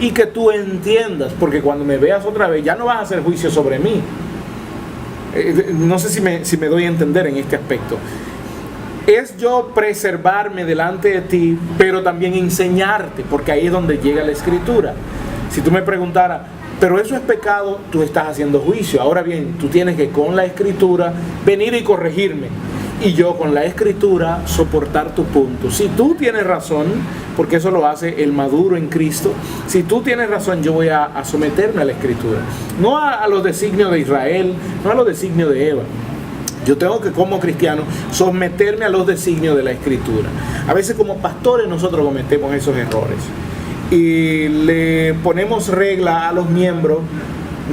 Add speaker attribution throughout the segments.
Speaker 1: y que tú entiendas, porque cuando me veas otra vez ya no vas a hacer juicio sobre mí. No sé si me doy a entender en este aspecto. Es yo preservarme delante de ti, pero también enseñarte, porque ahí es donde llega la Escritura. Si tú me preguntaras, pero eso es pecado, tú estás haciendo juicio. Ahora bien, tú tienes que con la Escritura venir y corregirme, y yo con la Escritura soportar tu punto. Si tú tienes razón, porque eso lo hace el maduro en Cristo, si tú tienes razón, yo voy a someterme a la Escritura, no a los designios de Israel, no a los designios de Eva. Yo tengo que, como cristiano, someterme a los designios de la Escritura. A veces como pastores nosotros cometemos esos errores y le ponemos regla a los miembros,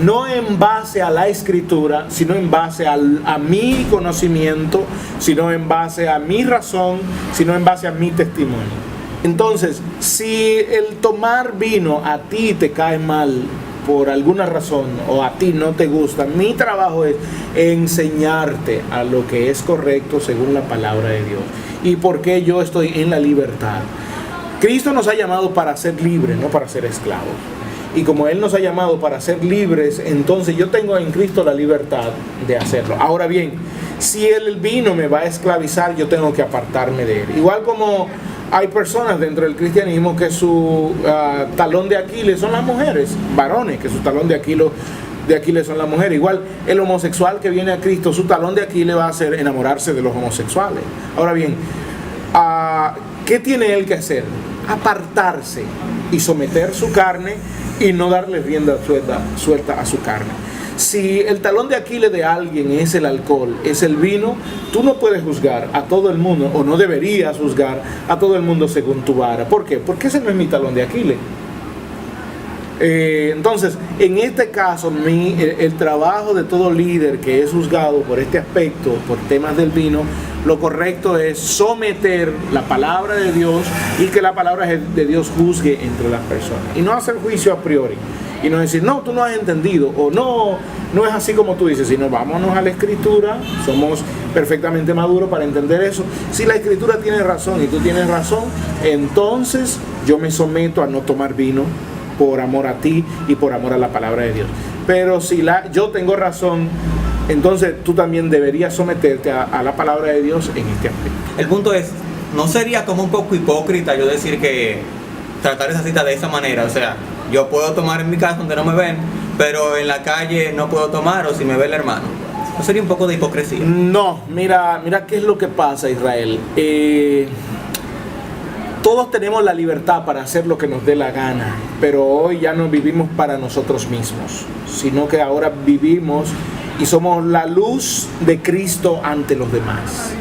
Speaker 1: no en base a la Escritura, sino en base a mi conocimiento, sino en base a mi razón, sino en base a mi testimonio. Entonces, si el tomar vino a ti te cae mal por alguna razón o a ti no te gusta, mi trabajo es enseñarte a lo que es correcto según la palabra de Dios y por qué yo estoy en la libertad. Cristo nos ha llamado para ser libres, no para ser esclavos. Y como Él nos ha llamado para ser libres, entonces yo tengo en Cristo la libertad de hacerlo. Ahora bien, si el vino me va a esclavizar, yo tengo que apartarme de él. Igual como hay personas dentro del cristianismo que su talón de Aquiles son las mujeres, varones, que su talón de Aquiles son las mujeres. Igual el homosexual que viene a Cristo, su talón de Aquiles va a ser enamorarse de los homosexuales. Ahora bien, ¿qué tiene él que hacer? Apartarse y someter su carne y no darle rienda suelta a su carne. Si el talón de Aquiles de alguien es el alcohol, es el vino, tú no puedes juzgar a todo el mundo, o no deberías juzgar a todo el mundo según tu vara. ¿Por qué? Porque ese no es mi talón de Aquiles. Entonces, en este caso, el trabajo de todo líder que es juzgado por este aspecto, por temas del vino, lo correcto es someter la palabra de Dios y que la palabra de Dios juzgue entre las personas. Y no hacer juicio a priori. Y no decir, no, tú no has entendido, o no es así como tú dices, sino vámonos a la Escritura, somos perfectamente maduros para entender eso. Si la Escritura tiene razón y tú tienes razón, entonces yo me someto a no tomar vino por amor a ti y por amor a la palabra de Dios. Pero si yo tengo razón, entonces tú también deberías someterte a la palabra de Dios en este aspecto.
Speaker 2: El punto es, ¿no sería como un poco hipócrita yo decir que tratar esa cita de esa manera? O sea, yo puedo tomar en mi casa donde no me ven, pero en la calle no puedo tomar, o si me ve el hermano. ¿No sería un poco de hipocresía?
Speaker 1: No, mira qué es lo que pasa, Israel. Todos tenemos la libertad para hacer lo que nos dé la gana, pero hoy ya no vivimos para nosotros mismos, sino que ahora vivimos y somos la luz de Cristo ante los demás.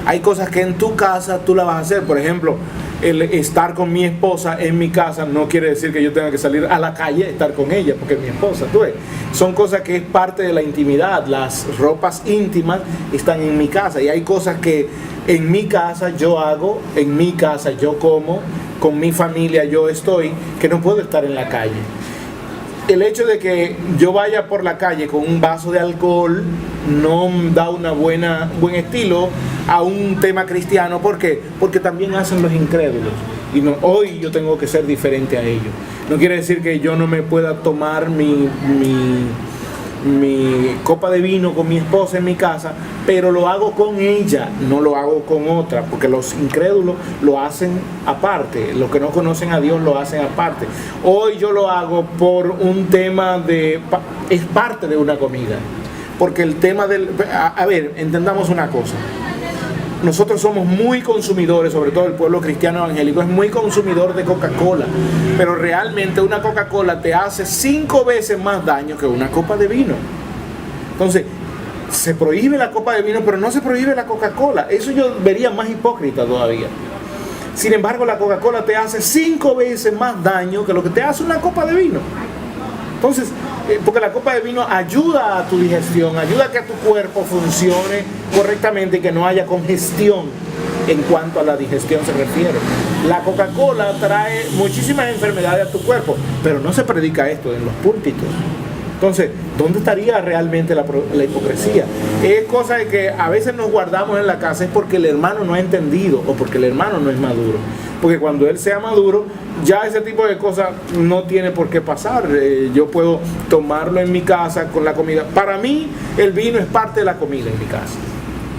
Speaker 1: Hay cosas que en tu casa tú las vas a hacer. Por ejemplo, el estar con mi esposa en mi casa no quiere decir que yo tenga que salir a la calle a estar con ella, porque es mi esposa. ¿Tú ves? Son cosas que es parte de la intimidad. Las ropas íntimas están en mi casa, y hay cosas que en mi casa yo hago, en mi casa yo como, con mi familia yo estoy, que no puedo estar en la calle. El hecho de que yo vaya por la calle con un vaso de alcohol no da buen estilo a un tema cristiano. ¿Por qué? Porque también hacen los incrédulos. Y hoy yo tengo que ser diferente a ellos. No quiere decir que yo no me pueda tomar mi copa de vino con mi esposa en mi casa, pero lo hago con ella, no lo hago con otra, porque los incrédulos lo hacen aparte, los que no conocen a Dios lo hacen aparte. Hoy yo lo hago por un tema es parte de una comida, porque el tema a ver, entendamos una cosa. Nosotros somos muy consumidores, sobre todo el pueblo cristiano evangélico es muy consumidor de Coca-Cola, pero realmente una Coca-Cola te hace 5 veces más daño que una copa de vino. Entonces, se prohíbe la copa de vino, pero no se prohíbe la Coca-Cola. Eso yo vería más hipócrita todavía. Sin embargo, la Coca-Cola te hace 5 veces más daño que lo que te hace una copa de vino. Entonces, porque la copa de vino ayuda a tu digestión, ayuda a que tu cuerpo funcione correctamente y que no haya congestión en cuanto a la digestión se refiere. La Coca-Cola trae muchísimas enfermedades a tu cuerpo, pero no se predica esto en los púlpitos. Entonces, ¿dónde estaría realmente la hipocresía? Es cosa de que a veces nos guardamos en la casa es porque el hermano no ha entendido o porque el hermano no es maduro. Porque cuando él sea maduro, ya ese tipo de cosas no tiene por qué pasar. Yo puedo tomarlo en mi casa con la comida. Para mí, el vino es parte de la comida en mi casa.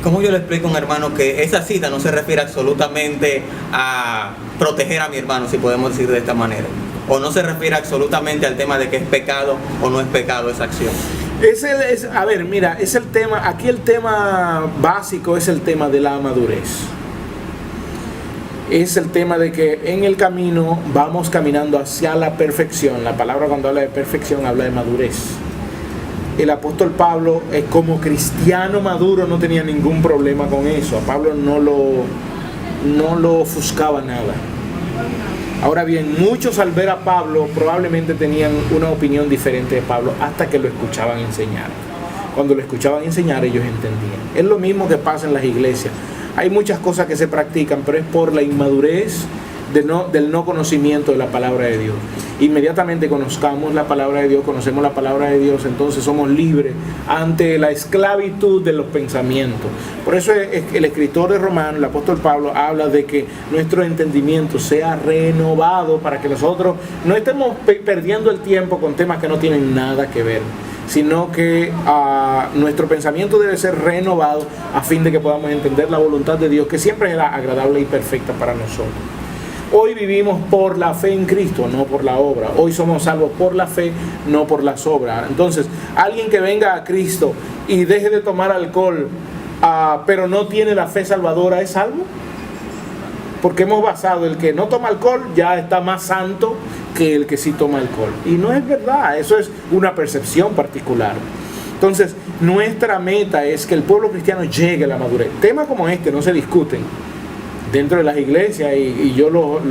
Speaker 2: ¿Cómo yo le explico a un hermano que esa cita no se refiere absolutamente a proteger a mi hermano, si podemos decir de esta manera? O no se refiere absolutamente al tema de que es pecado o no es pecado esa acción.
Speaker 1: A ver, mira, es el tema, aquí el tema básico es el tema de la madurez. Es el tema de que en el camino vamos caminando hacia la perfección. La palabra cuando habla de perfección habla de madurez. El apóstol Pablo, como cristiano maduro, no tenía ningún problema con eso. A Pablo no lo ofuscaba nada. Ahora bien, muchos al ver a Pablo probablemente tenían una opinión diferente de Pablo hasta que lo escuchaban enseñar. Cuando lo escuchaban enseñar, ellos entendían. Es lo mismo que pasa en las iglesias. Hay muchas cosas que se practican, pero es por la inmadurez del no conocimiento de la palabra de Dios. Inmediatamente conozcamos la palabra de Dios, conocemos la palabra de Dios, entonces somos libres ante la esclavitud de los pensamientos. Por eso el escritor de Romanos, el apóstol Pablo, habla de que nuestro entendimiento sea renovado para que nosotros no estemos perdiendo el tiempo con temas que no tienen nada que ver, sino que nuestro pensamiento debe ser renovado a fin de que podamos entender la voluntad de Dios, que siempre es la agradable y perfecta para nosotros. Hoy vivimos por la fe en Cristo, no por la obra. Hoy somos salvos por la fe, no por las obras. Entonces, alguien que venga a Cristo y deje de tomar alcohol, pero no tiene la fe salvadora, ¿es salvo? Porque hemos basado el que no toma alcohol ya está más santo que el que sí toma alcohol. Y no es verdad, eso es una percepción particular. Entonces, nuestra meta es que el pueblo cristiano llegue a la madurez. Temas como este no se discuten dentro de las iglesias y yo los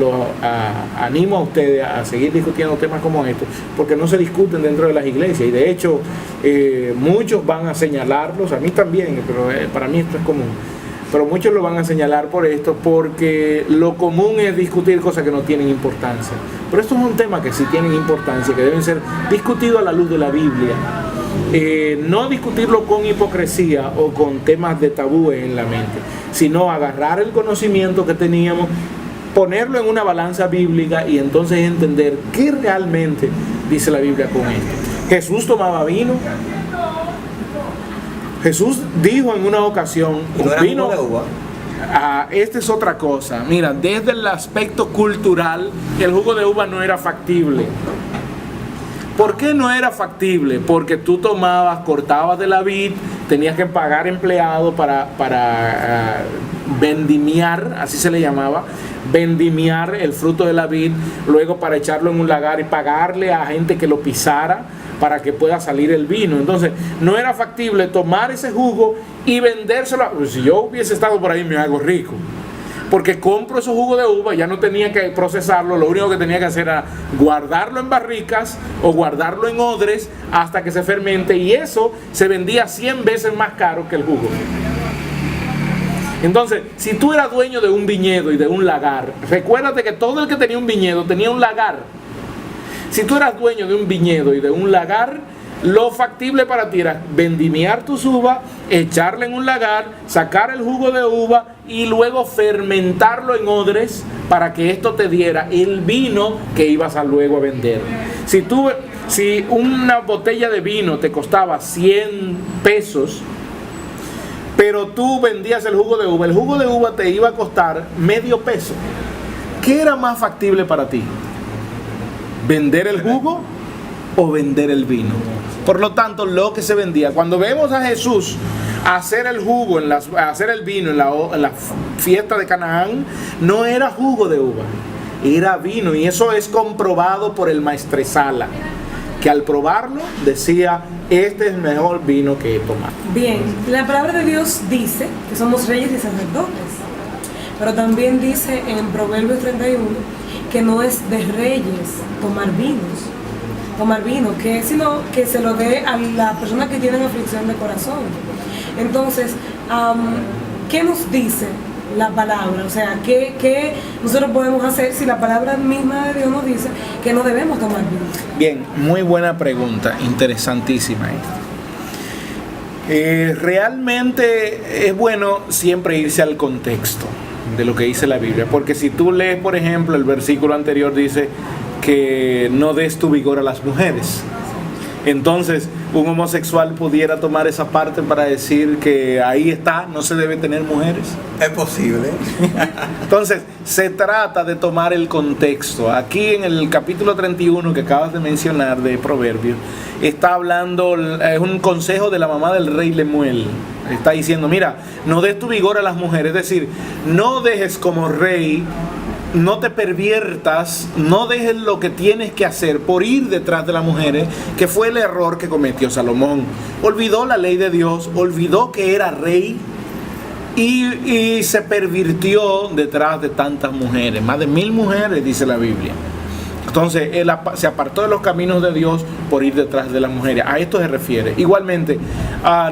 Speaker 1: animo a ustedes a seguir discutiendo temas como estos, porque no se discuten dentro de las iglesias y de hecho muchos van a señalarlos, a mí también, pero para mí esto es común, pero muchos lo van a señalar por esto, porque lo común es discutir cosas que no tienen importancia, pero esto es un tema que sí tienen importancia, que deben ser discutidos a la luz de la Biblia. No discutirlo con hipocresía o con temas de tabúes en la mente, sino agarrar el conocimiento que teníamos, ponerlo en una balanza bíblica y entonces entender qué realmente dice la Biblia con esto. Jesús tomaba vino. Jesús dijo en una ocasión,
Speaker 2: ¿no era vino de uva?
Speaker 1: Esta es otra cosa. Mira, desde el aspecto cultural, el jugo de uva no era factible. ¿Por qué no era factible? Porque tú tomabas, cortabas de la vid, tenías que pagar empleados para vendimiar, así se le llamaba, vendimiar el fruto de la vid, luego para echarlo en un lagar y pagarle a gente que lo pisara para que pueda salir el vino. Entonces, no era factible tomar ese jugo y vendérselo. Pues si yo hubiese estado por ahí, me hago rico. Porque compro esos jugos de uva, ya no tenía que procesarlo, lo único que tenía que hacer era guardarlo en barricas o guardarlo en odres hasta que se fermente, y eso se vendía 100 veces más caro que el jugo. Entonces, si tú eras dueño de un viñedo y de un lagar, recuérdate que todo el que tenía un viñedo tenía un lagar. Si tú eras dueño de un viñedo y de un lagar, lo factible para ti era vendimiar tus uvas, echarle en un lagar, sacar el jugo de uva y luego fermentarlo en odres para que esto te diera el vino que ibas a luego vender. Si una botella de vino te costaba 100 pesos, pero tú vendías el jugo de uva te iba a costar medio peso. ¿Qué era más factible para ti? ¿Vender el jugo o vender el vino? Por lo tanto, lo que se vendía, cuando vemos a Jesús hacer el jugo, hacer el vino en la fiesta de Canaán, no era jugo de uva, era vino, y eso es comprobado por el maestresala, que al probarlo decía: este es el mejor vino que he tomado.
Speaker 3: Bien, la palabra de Dios dice que somos reyes y sacerdotes, pero también dice en Proverbios 31 que no es de reyes tomar vino, sino que se lo dé a la persona que tiene aflicción de corazón. Entonces, ¿qué nos dice la palabra? O sea, ¿qué nosotros podemos hacer si la palabra misma de Dios nos dice que no debemos tomar vino?
Speaker 1: Bien, muy buena pregunta, interesantísima esta. Realmente es bueno siempre irse al contexto de lo que dice la Biblia, porque si tú lees, por ejemplo, el versículo anterior dice que no des tu vigor a las mujeres. Entonces, un homosexual pudiera tomar esa parte para decir que ahí está, no se debe tener mujeres.
Speaker 2: Es posible.
Speaker 1: Entonces, se trata de tomar el contexto. Aquí en el capítulo 31 que acabas de mencionar de Proverbios, está hablando, es un consejo de la mamá del rey Lemuel. Está diciendo, mira, no des tu vigor a las mujeres, es decir, no dejes como rey, no te perviertas, no dejes lo que tienes que hacer por ir detrás de las mujeres, que fue el error que cometió Salomón. Olvidó la ley de Dios, olvidó que era rey y se pervirtió detrás de tantas mujeres, más de 1000 mujeres dice la Biblia. Entonces él se apartó de los caminos de Dios por ir detrás de las mujeres. A esto se refiere. Igualmente,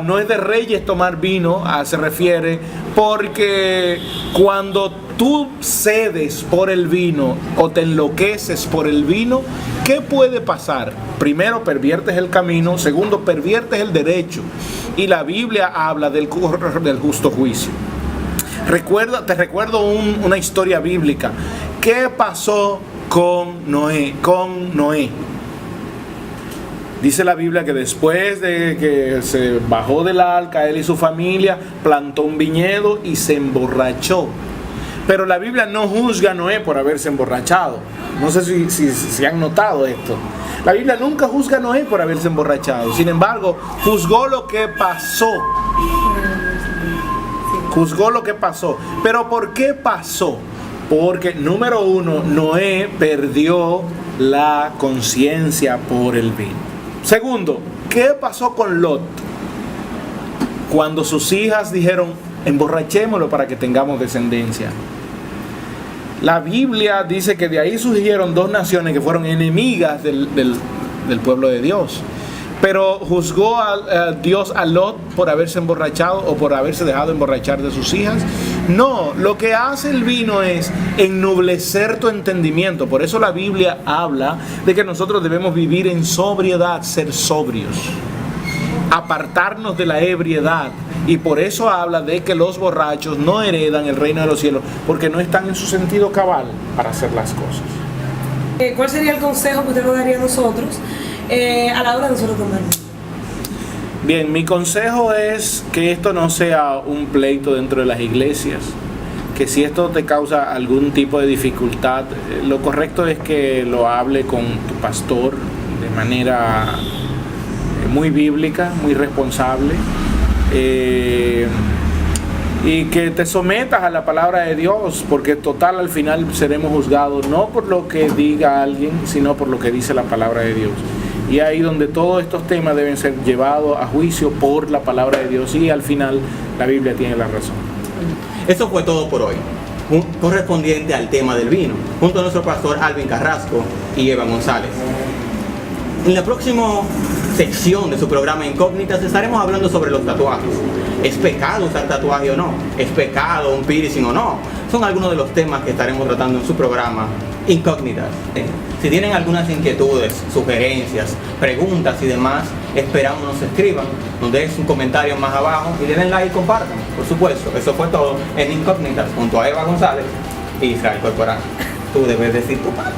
Speaker 1: no es de reyes tomar vino, se refiere porque cuando tú cedes por el vino o te enloqueces por el vino, ¿qué puede pasar? Primero, perviertes el camino. Segundo, perviertes el derecho. Y la Biblia habla del justo juicio. Te recuerdo una historia bíblica. ¿Qué pasó con Noé? Dice la Biblia que después de que se bajó del arca, él y su familia, plantó un viñedo y se emborrachó. Pero la Biblia no juzga a Noé por haberse emborrachado. No sé si han notado esto. La Biblia nunca juzga a Noé por haberse emborrachado. Sin embargo, juzgó lo que pasó. Juzgó lo que pasó. ¿Pero por qué pasó? Porque, número uno, Noé perdió la conciencia por el vino. Segundo, ¿qué pasó con Lot? Cuando sus hijas dijeron, emborrachémoslo para que tengamos descendencia. La Biblia dice que de ahí surgieron 2 naciones que fueron enemigas del pueblo de Dios. Pero juzgó a Dios a Lot por haberse emborrachado o por haberse dejado emborrachar de sus hijas. No, lo que hace el vino es ennublecer tu entendimiento. Por eso la Biblia habla de que nosotros debemos vivir en sobriedad, ser sobrios, apartarnos de la ebriedad. Y por eso habla de que los borrachos no heredan el reino de los cielos, porque no están en su sentido cabal para hacer las cosas.
Speaker 3: ¿Cuál sería el consejo que usted nos daría a nosotros a la hora de nosotros tomar?
Speaker 1: Bien, mi consejo es que esto no sea un pleito dentro de las iglesias, que si esto te causa algún tipo de dificultad, lo correcto es que lo hable con tu pastor de manera muy bíblica, muy responsable, y que te sometas a la palabra de Dios, porque total al final seremos juzgados no por lo que diga alguien, sino por lo que dice la palabra de Dios. Y ahí donde todos estos temas deben ser llevados a juicio por la palabra de Dios, y al final la Biblia tiene la razón.
Speaker 2: Eso fue todo por hoy, correspondiente al tema del vino, junto a nuestro pastor Alvin Carrasco y Eva González. En la próxima sección de su programa Incógnitas estaremos hablando sobre los tatuajes. ¿Es pecado usar tatuaje o no? ¿Es pecado un piercing o no? Son algunos de los temas que estaremos tratando en su programa Incógnitas. Si tienen algunas inquietudes, sugerencias, preguntas y demás, esperamos nos escriban, nos dejen un comentario más abajo y le den like y compartan. Por supuesto, eso fue todo en Incógnitas junto a Eva González y Israel Corporán. Tú debes decir tu parte.